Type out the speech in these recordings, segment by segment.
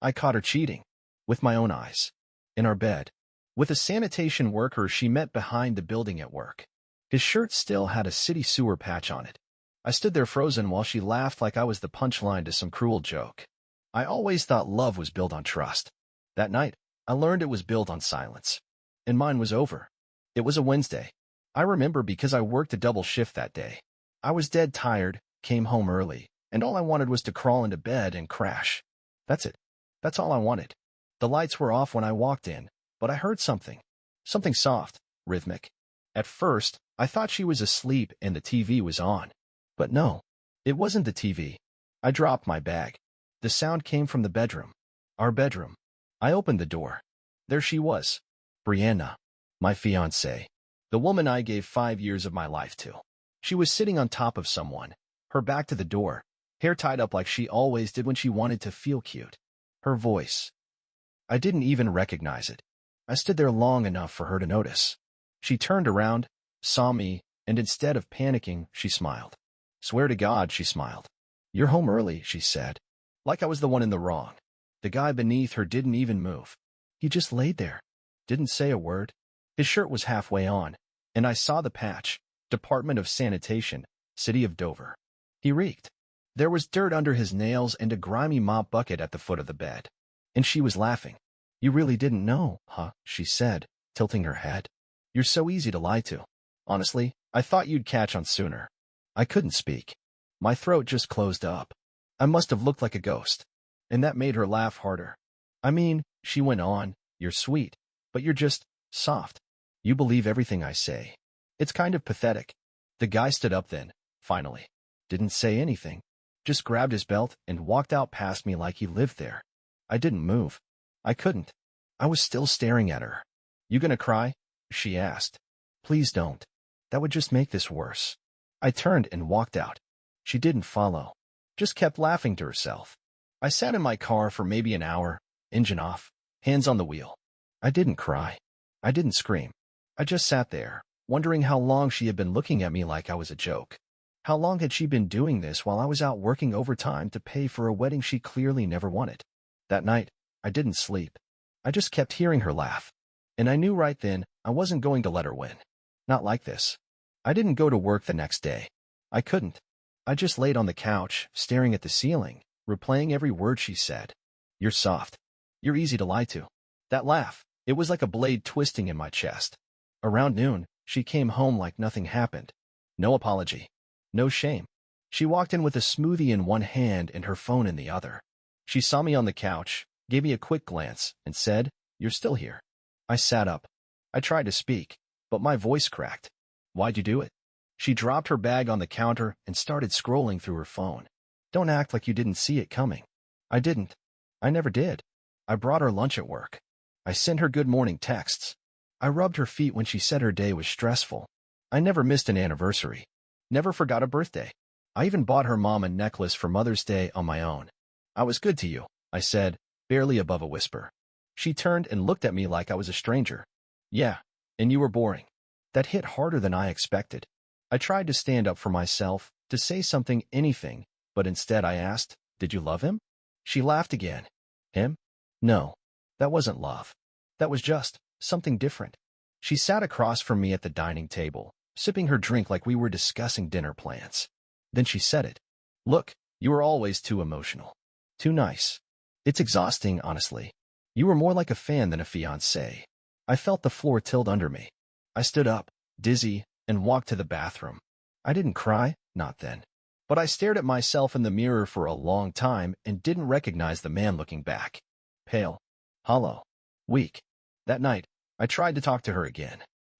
I caught her cheating. With my own eyes. In our bed. With a sanitation worker she met behind the building at work. His shirt still had a city sewer patch on it. I stood there frozen while she laughed like I was the punchline to some cruel joke. I always thought love was built on trust. That night, I learned it was built on silence. And mine was over. It was a Wednesday. I remember because I worked a double shift that day. I was dead tired, came home early, and all I wanted was to crawl into bed and crash. That's it. That's all I wanted. The lights were off when I walked in, but I heard something. Something soft, rhythmic. At first, I thought she was asleep and the TV was on. But no, it wasn't the TV. I dropped my bag. The sound came from the bedroom. Our bedroom. I opened the door. There she was. Brianna. My fiancée. The woman I gave 5 years of my life to. She was sitting on top of someone, her back to the door, hair tied up like she always did when she wanted to feel cute. Her voice. I didn't even recognize it. I stood there long enough for her to notice. She turned around, saw me, and instead of panicking, she smiled. Swear to God, she smiled. You're home early, she said. Like I was the one in the wrong. The guy beneath her didn't even move. He just laid there. Didn't say a word. His shirt was halfway on, and I saw the patch. Department of Sanitation, City of Dover. He reeked. There was dirt under his nails and a grimy mop bucket at the foot of the bed. And she was laughing. You really didn't know, huh? She said, tilting her head. You're so easy to lie to. Honestly, I thought you'd catch on sooner. I couldn't speak. My throat just closed up. I must have looked like a ghost. And that made her laugh harder. I mean, she went on, you're sweet, but you're just soft. You believe everything I say. It's kind of pathetic. The guy stood up then, finally. Didn't say anything. Just grabbed his belt and walked out past me like he lived there. I didn't move. I couldn't. I was still staring at her. You gonna cry? She asked. Please don't. That would just make this worse. I turned and walked out. She didn't follow. Just kept laughing to herself. I sat in my car for maybe an hour, engine off, hands on the wheel. I didn't cry. I didn't scream. I just sat there, wondering how long she had been looking at me like I was a joke. How long had she been doing this while I was out working overtime to pay for a wedding she clearly never wanted? That night, I didn't sleep. I just kept hearing her laugh. And I knew right then I wasn't going to let her win. Not like this. I didn't go to work the next day. I couldn't. I just laid on the couch, staring at the ceiling, replaying every word she said. You're soft. You're easy to lie to. That laugh, it was like a blade twisting in my chest. Around noon, she came home like nothing happened. No apology. No shame. She walked in with a smoothie in one hand and her phone in the other. She saw me on the couch, gave me a quick glance, and said, You're still here. I sat up. I tried to speak, but my voice cracked. Why'd you do it? She dropped her bag on the counter and started scrolling through her phone. Don't act like you didn't see it coming. I didn't. I never did. I brought her lunch at work. I sent her good morning texts. I rubbed her feet when she said her day was stressful. I never missed an anniversary. Never forgot a birthday. I even bought her mom a necklace for Mother's Day on my own. I was good to you, I said, barely above a whisper. She turned and looked at me like I was a stranger. Yeah, and you were boring. That hit harder than I expected. I tried to stand up for myself, to say something, anything, but instead I asked, Did you love him? She laughed again. Him? No, that wasn't love. That was just something different. She sat across from me at the dining table, sipping her drink like we were discussing dinner plans. Then she said it. Look, you were always too emotional. Too nice. It's exhausting, honestly. You were more like a fan than a fiancé. I felt the floor tilt under me. I stood up, dizzy, and walked to the bathroom. I didn't cry, not then. But I stared at myself in the mirror for a long time and didn't recognize the man looking back. Pale. Hollow. Weak. That night, I tried to talk to her again.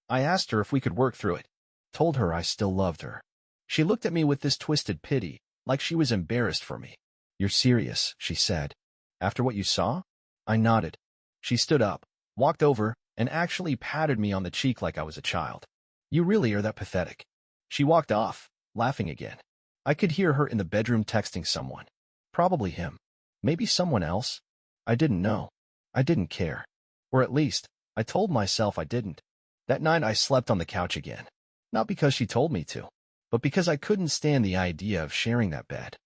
I asked her if we could work through it. Told her I still loved her. She looked at me with this twisted pity, like she was embarrassed for me. You're serious, she said. After what you saw? I nodded. She stood up, walked over, and actually patted me on the cheek like I was a child. You really are that pathetic. She walked off, laughing again. I could hear her in the bedroom texting someone. Probably him. Maybe someone else. I didn't know. I didn't care. Or at least, I told myself I didn't. That night I slept on the couch again. Not because she told me to, but because I couldn't stand the idea of sharing that bed.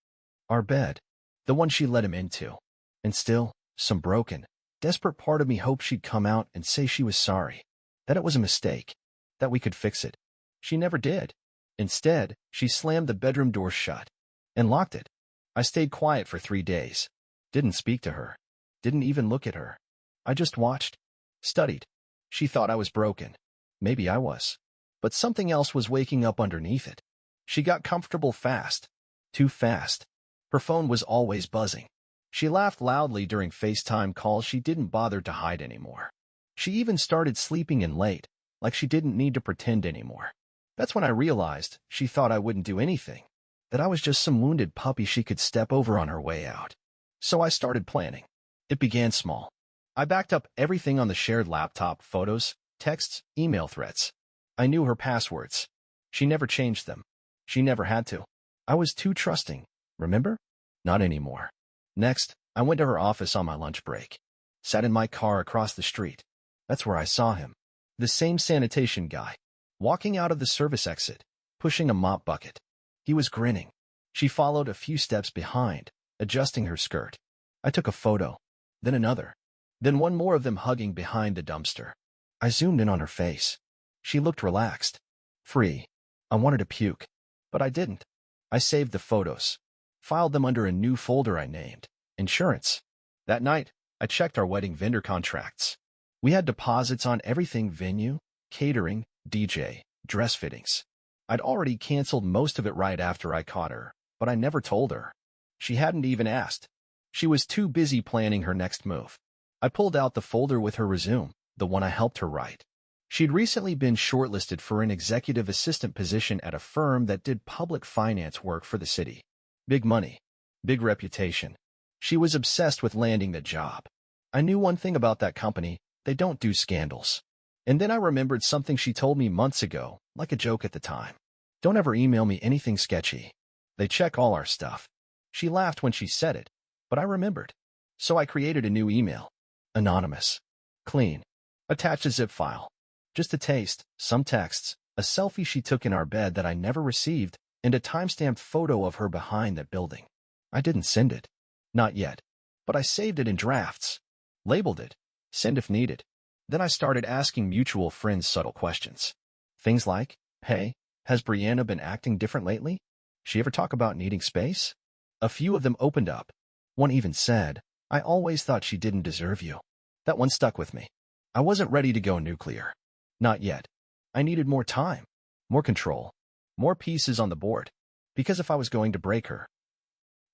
Our bed. The one she let him into. And still some broken, desperate part of me hoped she'd come out and say she was sorry, that it was a mistake, that we could fix it. She never did. Instead, she slammed the bedroom door shut and locked it. I stayed quiet for 3 days. Didn't speak to her. Didn't even look at her. I just watched. Studied. She thought I was broken. Maybe I was. But something else was waking up underneath it. She got comfortable fast. Too fast. Her phone was always buzzing. She laughed loudly during FaceTime calls she didn't bother to hide anymore. She even started sleeping in late, like she didn't need to pretend anymore. That's when I realized she thought I wouldn't do anything, that I was just some wounded puppy she could step over on her way out. So I started planning. It began small. I backed up everything on the shared laptop, photos, texts, email threads. I knew her passwords. She never changed them. She never had to. I was too trusting, remember? Not anymore. Next, I went to her office on my lunch break. Sat in my car across the street. That's where I saw him. The same sanitation guy. Walking out of the service exit, pushing a mop bucket. He was grinning. She followed a few steps behind, adjusting her skirt. I took a photo, then another, then one more of them hugging behind the dumpster. I zoomed in on her face. She looked relaxed, free. I wanted to puke, but I didn't. I saved the photos, filed them under a new folder I named Insurance. That night, I checked our wedding vendor contracts. We had deposits on everything: venue, catering, DJ, dress fittings. I'd already canceled most of it right after I caught her, but I never told her. She hadn't even asked. She was too busy planning her next move. I pulled out the folder with her resume, the one I helped her write. She'd recently been shortlisted for an executive assistant position at a firm that did public finance work for the city. Big money, big reputation. She was obsessed with landing the job. I knew one thing about that company: they don't do scandals. And then I remembered something she told me months ago, like a joke at the time. Don't ever email me anything sketchy. They check all our stuff. She laughed when she said it, but I remembered. So I created a new email. Anonymous. Clean. Attached a zip file. Just a taste, some texts, a selfie she took in our bed that I never received, and a timestamped photo of her behind that building. I didn't send it. Not yet. But I saved it in drafts. Labeled it. Send if needed. Then I started asking mutual friends subtle questions. Things like, hey, has Brianna been acting different lately? She ever talk about needing space? A few of them opened up. One even said, I always thought she didn't deserve you. That one stuck with me. I wasn't ready to go nuclear. Not yet. I needed more time, more control, more pieces on the board. Because if I was going to break her,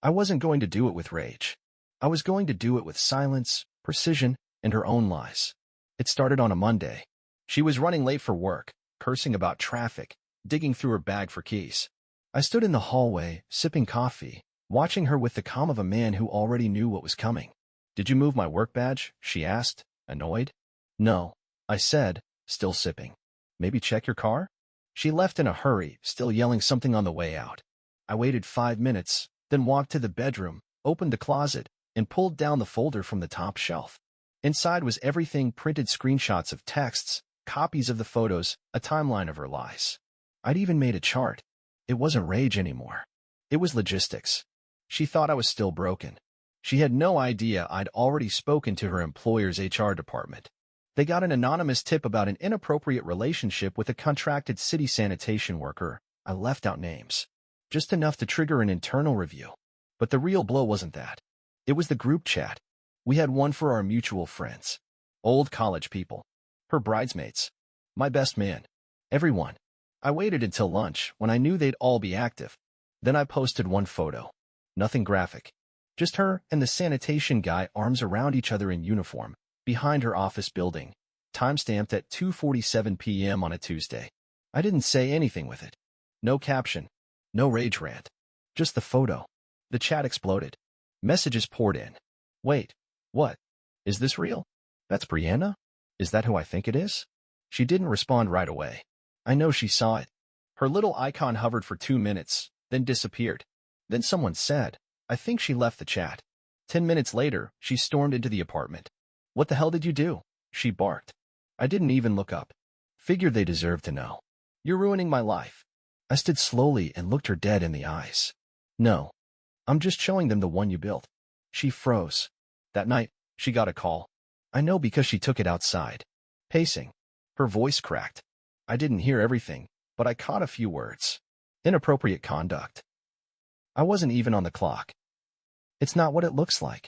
I wasn't going to do it with rage. I was going to do it with silence, precision, and her own lies. It started on a Monday. She was running late for work, cursing about traffic, digging through her bag for keys. I stood in the hallway, sipping coffee, watching her with the calm of a man who already knew what was coming. Did you move my work badge? She asked, annoyed. No, I said, still sipping. Maybe check your car? She left in a hurry, still yelling something on the way out. I waited 5 minutes, then walked to the bedroom, opened the closet, and pulled down the folder from the top shelf. Inside was everything: printed screenshots of texts, copies of the photos, a timeline of her lies. I'd even made a chart. It wasn't rage anymore. It was logistics. She thought I was still broken. She had no idea I'd already spoken to her employer's HR department. They got an anonymous tip about an inappropriate relationship with a contracted city sanitation worker. I left out names. Just enough to trigger an internal review. But the real blow wasn't that. It was the group chat. We had one for our mutual friends. Old college people. Her bridesmaids. My best man. Everyone. I waited until lunch, when I knew they'd all be active. Then I posted one photo. Nothing graphic. Just her and the sanitation guy, arms around each other in uniform, behind her office building. Timestamped at 2:47 p.m. on a Tuesday. I didn't say anything with it. No caption. No rage rant. Just the photo. The chat exploded. Messages poured in. Wait. What? Is this real? That's Brianna? Is that who I think it is? She didn't respond right away. I know she saw it. Her little icon hovered for 2 minutes, then disappeared. Then someone said, I think she left the chat. 10 minutes later, she stormed into the apartment. What the hell did you do? She barked. I didn't even look up. Figured they deserved to know. You're ruining my life. I stood slowly and looked her dead in the eyes. No. I'm just showing them the one you built. She froze. That night, She got a call. I know because she took it outside. Pacing. Her voice cracked. I didn't hear everything, but I caught a few words. Inappropriate conduct. I wasn't even on the clock. It's not what it looks like.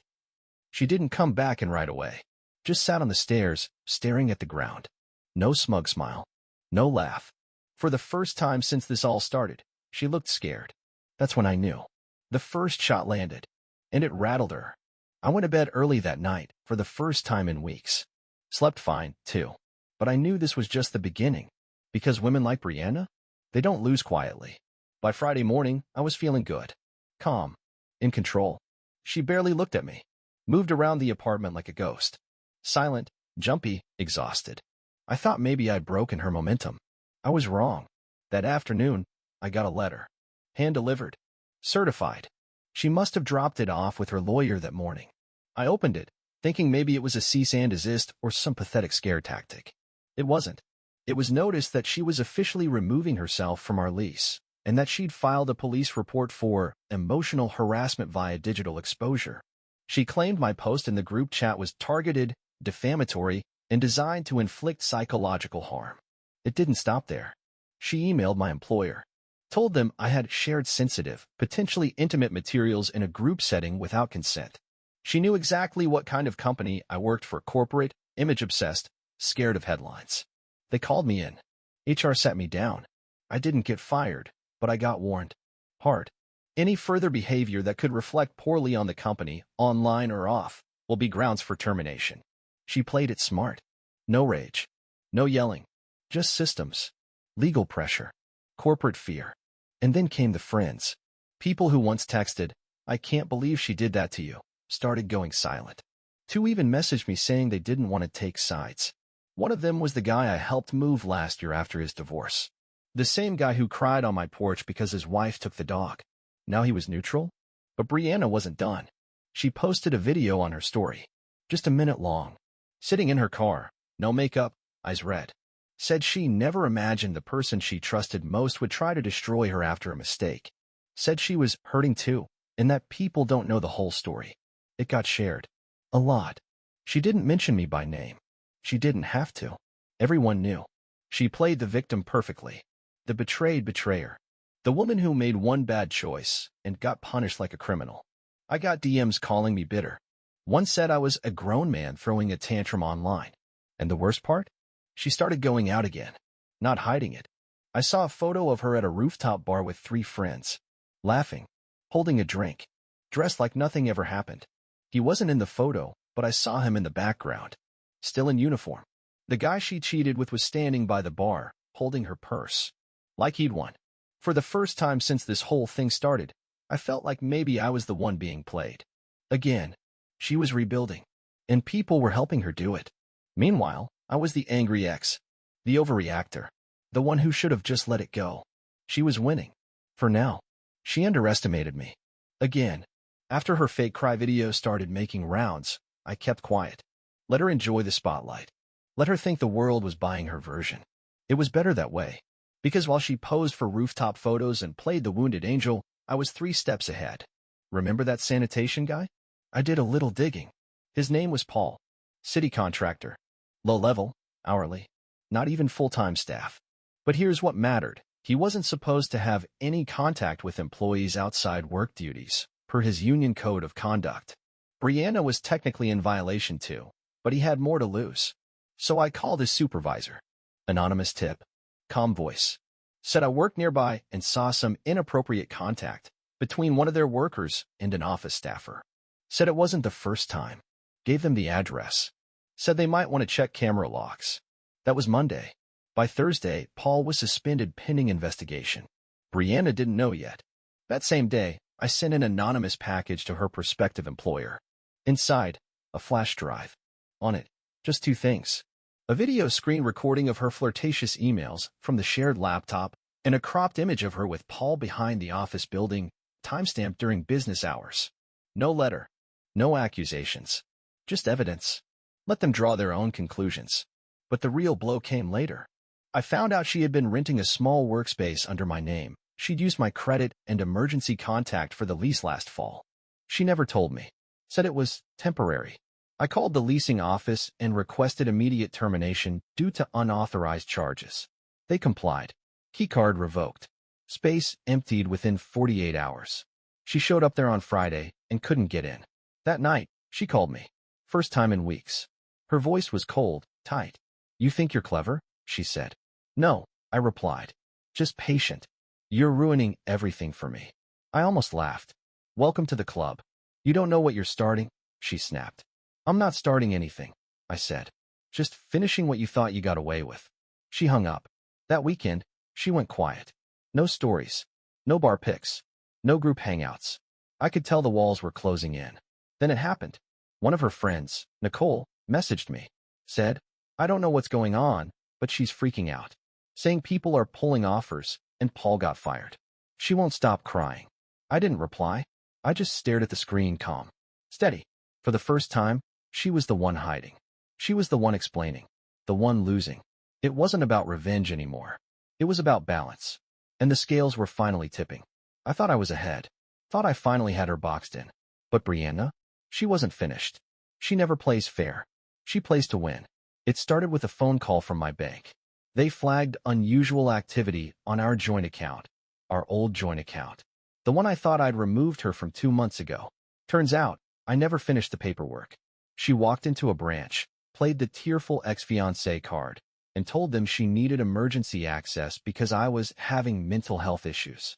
She didn't come back and right away. Just sat on the stairs, staring at the ground. No smug smile. No laugh. For the first time since this all started, she looked scared. That's when I knew. The first shot landed, and it rattled her. I went to bed early that night, for the first time in weeks. Slept fine, too. But I knew this was just the beginning. Because women like Brianna? They don't lose quietly. By Friday morning, I was feeling good. Calm. In control. She barely looked at me. Moved around the apartment like a ghost. Silent, jumpy, exhausted. I thought maybe I'd broken her momentum. I was wrong. That afternoon, I got a letter. Hand-delivered. Certified. She must have dropped it off with her lawyer that morning. I opened it, thinking maybe it was a cease and desist or some pathetic scare tactic. It wasn't. It was notice that she was officially removing herself from our lease, and that she'd filed a police report for emotional harassment via digital exposure. She claimed my post in the group chat was targeted, defamatory, and designed to inflict psychological harm. It didn't stop there. She emailed my employer. Told them I had shared sensitive, potentially intimate materials in a group setting without consent. She knew exactly what kind of company I worked for: corporate, image-obsessed, scared of headlines. They called me in. HR sat me down. I didn't get fired, but I got warned. Hard. Any further behavior that could reflect poorly on the company, online or off, will be grounds for termination. She played it smart. No rage. No yelling. Just systems. Legal pressure. Corporate fear. And then came the friends. People who once texted, "I can't believe she did that to you," started going silent. 2 even messaged me saying they didn't want to take sides. One of them was the guy I helped move last year after his divorce. The same guy who cried on my porch because his wife took the dog. Now he was neutral? But Brianna wasn't done. She posted a video on her story. Just a minute long. Sitting in her car, no makeup, eyes red. Said she never imagined the person she trusted most would try to destroy her after a mistake. Said she was hurting too, and that people don't know the whole story. It got shared. A lot. She didn't mention me by name. She didn't have to. Everyone knew. She played the victim perfectly. The betrayed betrayer. The woman who made one bad choice and got punished like a criminal. I got DMs calling me bitter. One said I was a grown man throwing a tantrum online. And the worst part? She started going out again. Not hiding it. I saw a photo of her at a rooftop bar with 3 friends. Laughing. Holding a drink. Dressed like nothing ever happened. He wasn't in the photo, but I saw him in the background. Still in uniform. The guy she cheated with was standing by the bar, holding her purse. Like he'd won. For the first time since this whole thing started, I felt like maybe I was the one being played. Again. She was rebuilding. And people were helping her do it. Meanwhile, I was the angry ex. The overreactor. The one who should have just let it go. She was winning. For now. She underestimated me. Again. After her fake cry video started making rounds, I kept quiet. Let her enjoy the spotlight. Let her think the world was buying her version. It was better that way. Because while she posed for rooftop photos and played the wounded angel, I was 3 steps ahead. Remember that sanitation guy? I did a little digging. His name was Paul. City contractor. Low level, hourly. Not even full-time staff. But here's what mattered. He wasn't supposed to have any contact with employees outside work duties, per his union code of conduct. Brianna was technically in violation too, but he had more to lose. So I called his supervisor. Anonymous tip. Calm voice. Said I worked nearby and saw some inappropriate contact between one of their workers and an office staffer. Said it wasn't the first time. Gave them the address. Said they might want to check camera logs. That was Monday. By Thursday, Paul was suspended pending investigation. Brianna didn't know yet. That same day, I sent an anonymous package to her prospective employer. Inside, a flash drive. On it, just 2 things. A video screen recording of her flirtatious emails from the shared laptop and a cropped image of her with Paul behind the office building, timestamped during business hours. No letter. No accusations. Just evidence. Let them draw their own conclusions. But the real blow came later. I found out she had been renting a small workspace under my name. She'd used my credit and emergency contact for the lease last fall. She never told me. Said it was temporary. I called the leasing office and requested immediate termination due to unauthorized charges. They complied. Keycard revoked. Space emptied within 48 hours. She showed up there on Friday and couldn't get in. That night, she called me. First time in weeks. Her voice was cold, tight. "You think you're clever?" she said. "No," I replied. "Just patient. You're ruining everything for me." I almost laughed. "Welcome to the club. You don't know what you're starting?" she snapped. "I'm not starting anything," I said. "Just finishing what you thought you got away with." She hung up. That weekend, she went quiet. No stories. No bar pics. No group hangouts. I could tell the walls were closing in. Then it happened. One of her friends, Nicole, messaged me. Said, "I don't know what's going on, but she's freaking out. Saying people are pulling offers, and Paul got fired. She won't stop crying." I didn't reply. I just stared at the screen, calm, steady. For the first time, she was the one hiding. She was the one explaining. The one losing. It wasn't about revenge anymore. It was about balance. And the scales were finally tipping. I thought I was ahead. Thought I finally had her boxed in. But Brianna? She wasn't finished. She never plays fair. She plays to win. It started with a phone call from my bank. They flagged unusual activity on our joint account. Our old joint account. The one I thought I'd removed her from 2 months ago. Turns out, I never finished the paperwork. She walked into a branch, played the tearful ex-fiancé card, and told them she needed emergency access because I was having mental health issues.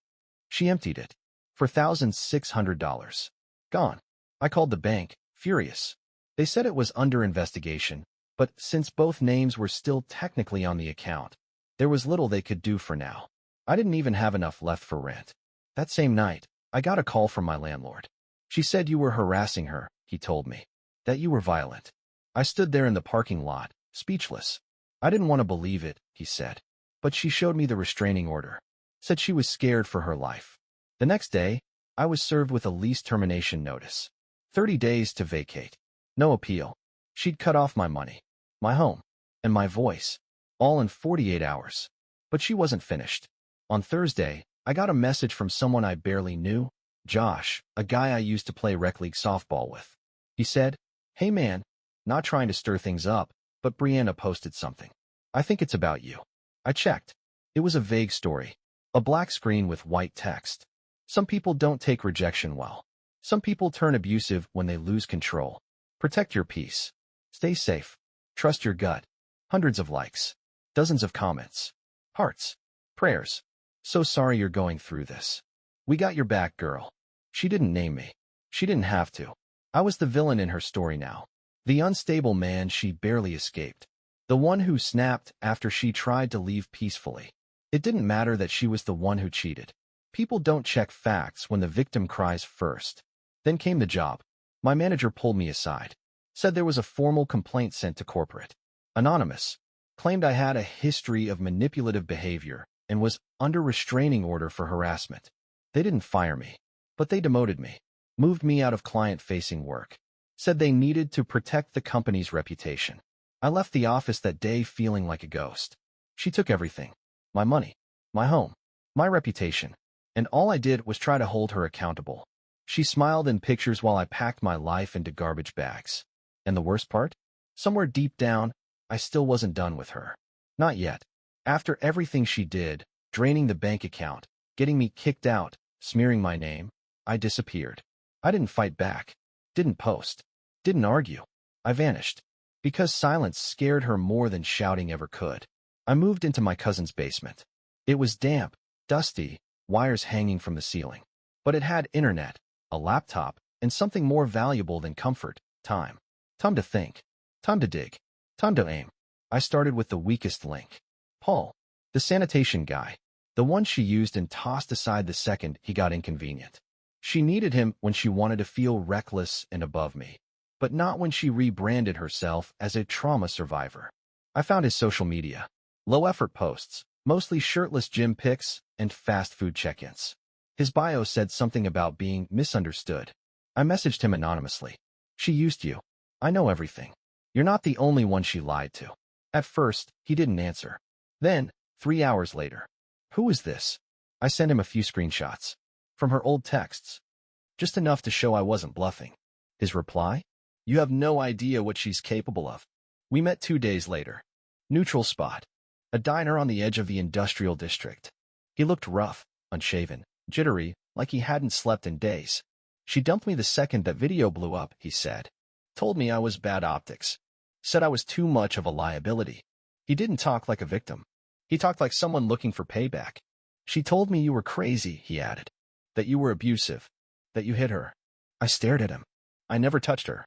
She emptied it. For $1,600. Gone. I called the bank, furious. They said it was under investigation, but since both names were still technically on the account, there was little they could do for now. I didn't even have enough left for rent. That same night, I got a call from my landlord. "She said you were harassing her," he told me. "That you were violent." I stood there in the parking lot, speechless. I didn't want to believe it, he said. But she showed me the restraining order. Said she was scared for her life. The next day, I was served with a lease termination notice. 30 days to vacate. No appeal. She'd cut off my money, my home, and my voice, all in 48 hours. But she wasn't finished. On Thursday, I got a message from someone I barely knew, Josh, a guy I used to play rec league softball with. He said, "Hey man, not trying to stir things up, but Brianna posted something. I think it's about you." I checked. It was a vague story. A black screen with white text. Some people don't take rejection well. Some people turn abusive when they lose control. Protect your peace. Stay safe. Trust your gut. Hundreds of likes. Dozens of comments. Hearts. Prayers. "So sorry you're going through this. We got your back, girl." She didn't name me. She didn't have to. I was the villain in her story now. The unstable man she barely escaped. The one who snapped after she tried to leave peacefully. It didn't matter that she was the one who cheated. People don't check facts when the victim cries first. Then came the job. My manager pulled me aside. Said there was a formal complaint sent to corporate. Anonymous. Claimed I had a history of manipulative behavior and was under restraining order for harassment. They didn't fire me, but they demoted me. Moved me out of client-facing work. Said they needed to protect the company's reputation. I left the office that day feeling like a ghost. She took everything. My money. My home. My reputation. And all I did was try to hold her accountable. She smiled in pictures while I packed my life into garbage bags. And the worst part? Somewhere deep down, I still wasn't done with her. Not yet. After everything she did, draining the bank account, getting me kicked out, smearing my name, I disappeared. I didn't fight back. Didn't post. Didn't argue. I vanished. Because silence scared her more than shouting ever could. I moved into my cousin's basement. It was damp, dusty, wires hanging from the ceiling. But it had internet, a laptop, and something more valuable than comfort, time. Time to think. Time to dig. Time to aim. I started with the weakest link. Paul, the sanitation guy. The one she used and tossed aside the second he got inconvenient. She needed him when she wanted to feel reckless and above me, but not when she rebranded herself as a trauma survivor. I found his social media. Low-effort posts, mostly shirtless gym pics and fast food check-ins. His bio said something about being misunderstood. I messaged him anonymously. "She used you. I know everything. You're not the only one she lied to." At first, he didn't answer. Then, 3 hours later. "Who is this?" I sent him a few screenshots. From her old texts. Just enough to show I wasn't bluffing. His reply? You have no idea what she's capable of. We met 2 days later. Neutral spot. A diner on the edge of the industrial district. He looked rough, unshaven, jittery, like he hadn't slept in days. She dumped me the second that video blew up, he said. Told me I was bad optics. Said I was too much of a liability. He didn't talk like a victim. He talked like someone looking for payback. She told me you were crazy, he added. That you were abusive. That you hit her. I stared at him. I never touched her.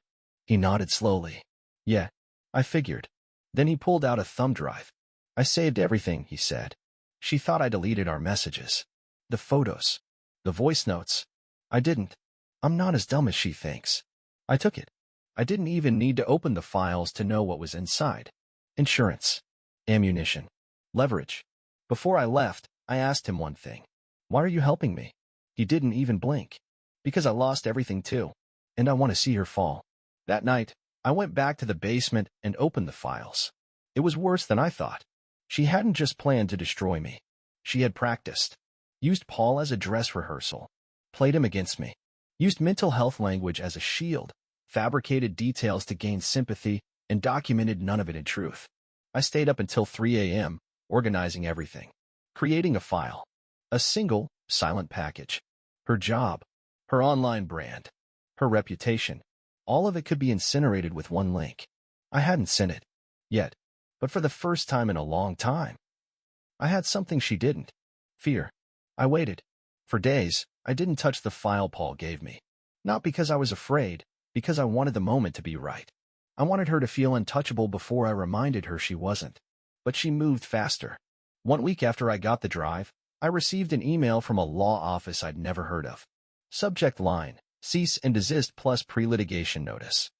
He nodded slowly. Yeah, I figured. Then he pulled out a thumb drive. I saved everything, he said. She thought I deleted our messages. The photos. The voice notes. I didn't. I'm not as dumb as she thinks. I took it. I didn't even need to open the files to know what was inside. Insurance. Ammunition. Leverage. Before I left, I asked him one thing. Why are you helping me? He didn't even blink. Because I lost everything too. And I want to see her fall. That night, I went back to the basement and opened the files. It was worse than I thought. She hadn't just planned to destroy me. She had practiced. Used Paul as a dress rehearsal. Played him against me. Used mental health language as a shield. Fabricated details to gain sympathy and documented none of it in truth. I stayed up until 3 a.m., organizing everything. Creating a file. A single, silent package. Her job. Her online brand. Her reputation. All of it could be incinerated with one link. I hadn't sent it. Yet. But for the first time in a long time. I had something she didn't. Fear. I waited. For days, I didn't touch the file Paul gave me. Not because I was afraid, because I wanted the moment to be right. I wanted her to feel untouchable before I reminded her she wasn't. But she moved faster. 1 week after I got the drive, I received an email from a law office I'd never heard of. Subject line, cease and desist plus pre-litigation notice.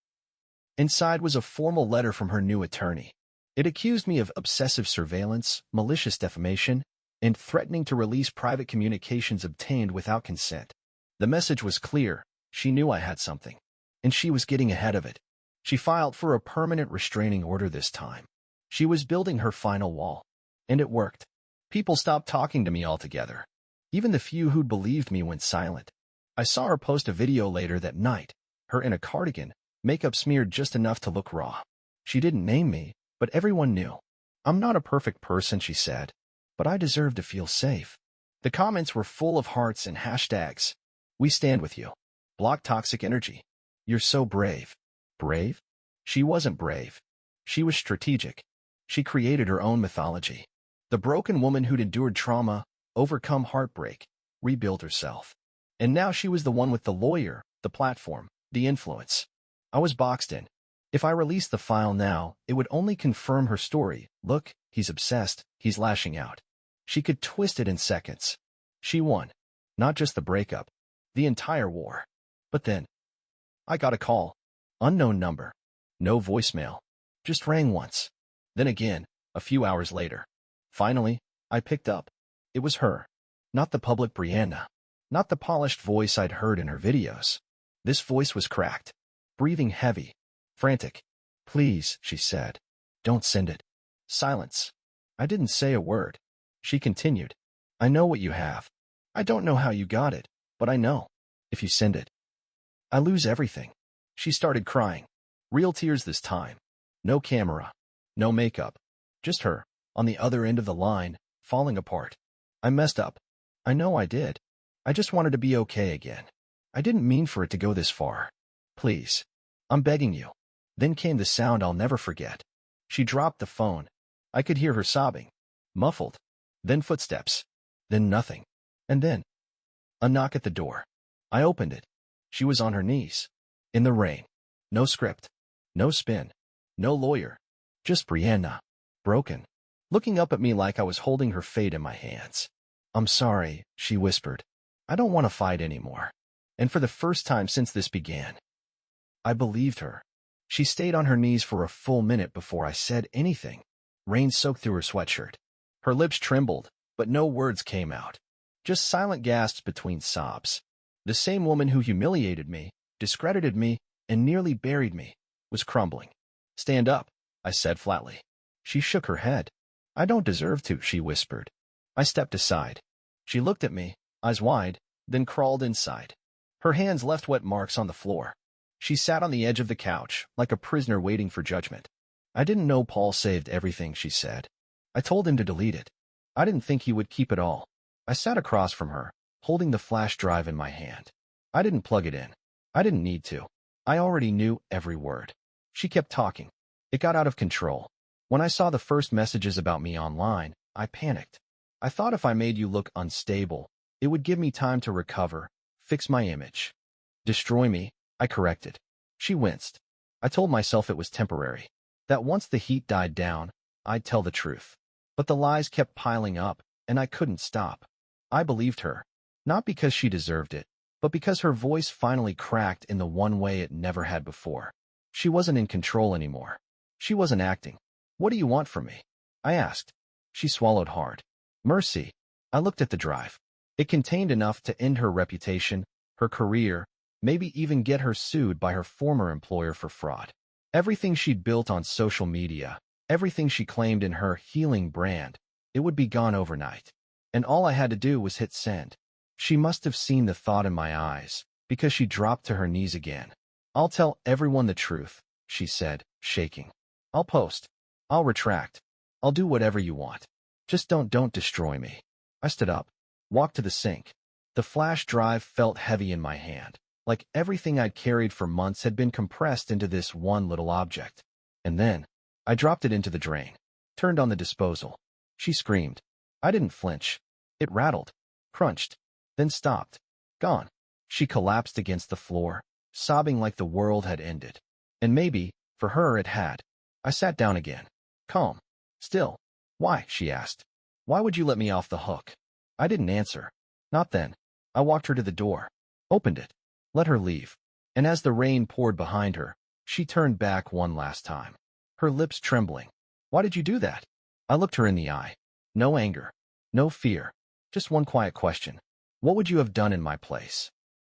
Inside was a formal letter from her new attorney. It accused me of obsessive surveillance, malicious defamation, and threatening to release private communications obtained without consent. The message was clear. She knew I had something. And she was getting ahead of it. She filed for a permanent restraining order this time. She was building her final wall. And it worked. People stopped talking to me altogether. Even the few who'd believed me went silent. I saw her post a video later that night, her in a cardigan, makeup smeared just enough to look raw. She didn't name me, but everyone knew. I'm not a perfect person, she said, but I deserve to feel safe. The comments were full of hearts and hashtags. We stand with you. Block toxic energy. You're so brave. Brave? She wasn't brave. She was strategic. She created her own mythology. The broken woman who'd endured trauma, overcome heartbreak, rebuilt herself. And now she was the one with the lawyer, the platform, the influence. I was boxed in. If I released the file now, it would only confirm her story. Look, he's obsessed, he's lashing out. She could twist it in seconds. She won. Not just the breakup. The entire war. But then, I got a call. Unknown number. No voicemail. Just rang once. Then again, a few hours later. Finally, I picked up. It was her. Not the public Brianna. Not the polished voice I'd heard in her videos. This voice was cracked. Breathing heavy. Frantic. Please, she said. Don't send it. Silence. I didn't say a word. She continued. I know what you have. I don't know how you got it, but I know. If you send it, I lose everything. She started crying. Real tears this time. No camera. No makeup. Just her, on the other end of the line, falling apart. I messed up. I know I did. I just wanted to be okay again. I didn't mean for it to go this far. Please. I'm begging you. Then came the sound I'll never forget. She dropped the phone. I could hear her sobbing. Muffled. Then footsteps. Then nothing. And then a knock at the door. I opened it. She was on her knees. In the rain. No script. No spin. No lawyer. Just Brianna. Broken. Looking up at me like I was holding her fate in my hands. I'm sorry, she whispered. I don't want to fight anymore. And for the first time since this began, I believed her. She stayed on her knees for a full minute before I said anything. Rain soaked through her sweatshirt. Her lips trembled, but no words came out. Just silent gasps between sobs. The same woman who humiliated me, discredited me, and nearly buried me, was crumbling. Stand up, I said flatly. She shook her head. I don't deserve to, she whispered. I stepped aside. She looked at me, eyes wide, then crawled inside. Her hands left wet marks on the floor. She sat on the edge of the couch, like a prisoner waiting for judgment. I didn't know Paul saved everything, she said. I told him to delete it. I didn't think he would keep it all. I sat across from her, holding the flash drive in my hand. I didn't plug it in. I didn't need to. I already knew every word. She kept talking. It got out of control. When I saw the first messages about me online, I panicked. I thought if I made you look unstable, it would give me time to recover, fix my image. Destroy me, I corrected. She winced. I told myself it was temporary, that once the heat died down, I'd tell the truth. But the lies kept piling up, and I couldn't stop. I believed her, not because she deserved it, but because her voice finally cracked in the one way it never had before. She wasn't in control anymore. She wasn't acting. What do you want from me? I asked. She swallowed hard. Mercy. I looked at the drive. It contained enough to end her reputation, her career, maybe even get her sued by her former employer for fraud. Everything she'd built on social media, everything she claimed in her healing brand, it would be gone overnight. And all I had to do was hit send. She must have seen the thought in my eyes, because she dropped to her knees again. I'll tell everyone the truth, she said, shaking. I'll post. I'll retract. I'll do whatever you want. Just don't destroy me. I stood up, walked to the sink. The flash drive felt heavy in my hand, like everything I'd carried for months had been compressed into this one little object. And then, I dropped it into the drain, turned on the disposal. She screamed. I didn't flinch. It rattled, crunched, then stopped. Gone. She collapsed against the floor, sobbing like the world had ended. And maybe, for her, it had. I sat down again, calm, still. Why? She asked. Why would you let me off the hook? I didn't answer. Not then. I walked her to the door, opened it, let her leave. And as the rain poured behind her, she turned back one last time, her lips trembling. Why did you do that? I looked her in the eye. No anger, no fear, just one quiet question. What would you have done in my place?